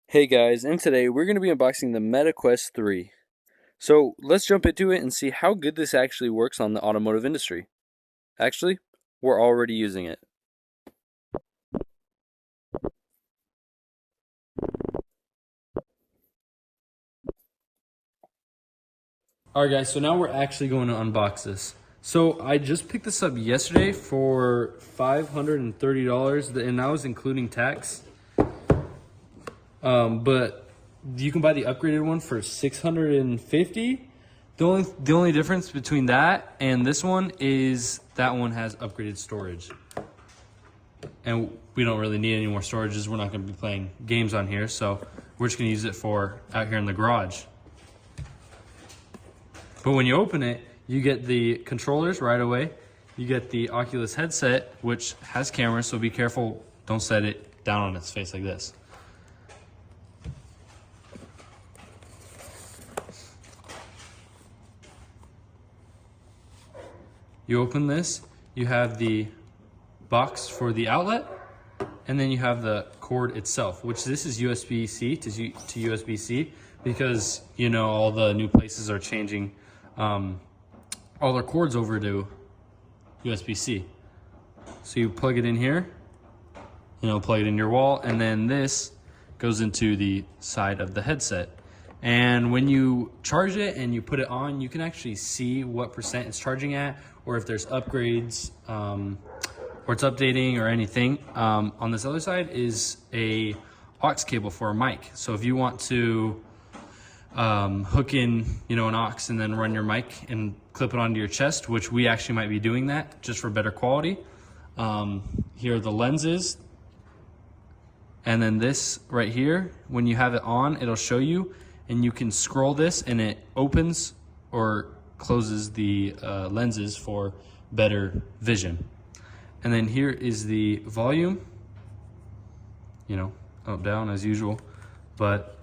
Hey guys, and today we're going to be unboxing the Meta Quest 3. So let's jump into it and see how good this actually works on the automotive industry. Actually, we're already using it. Alright guys, so now we're actually going to unbox this. So I just picked this up yesterday for $530 and that was including tax. But you can buy the upgraded one for $650. The only difference between that and this one is that one has upgraded storage. And we don't really need any more storages. We're not going to be playing games on here, so we're just going to use it for out here in the garage. But when you open it, you get the controllers right away. You get the Oculus headset, which has cameras, so be careful. Don't set it down on its face like this. You open this, you have the box for the outlet, and then you have the cord itself, which this is USB-C to USB-C because, you know, all the new places are changing all their cords over to USB-C. So you plug it in here, you know, plug it in your wall, and then this goes into the side of the headset. And when you charge it and you put it on, you can actually see what percent it's charging at, or if there's upgrades, or it's updating or anything. On this other side is a aux cable for a mic. So if you want to hook in, you know, an aux and then run your mic and clip it onto your chest, which we actually might be doing that just for better quality. Here are the lenses. And then this right here, when you have it on, it'll show you, and you can scroll this and it opens or closes the lenses for better vision. And then here is the volume, you know, up, down as usual, but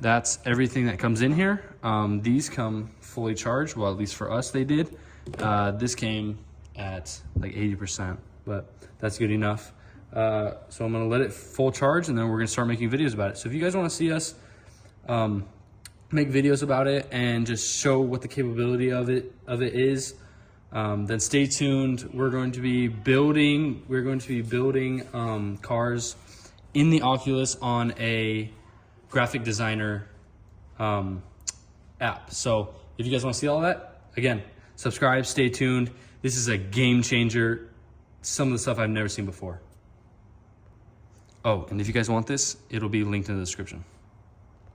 that's everything that comes in here. These come fully charged, well, at least for us they did. This came at like 80%, but that's good enough. So I'm gonna let it full charge and then we're gonna start making videos about it. So if you guys wanna see us make videos about it and just show what the capability of it is, then stay tuned. We're going to be building cars in the Oculus on a graphic designer app. So if you guys want to see all that, again, subscribe, stay tuned. This is a game changer. Some of the stuff I've never seen before. Oh, and if you guys want this, it'll be linked in the description.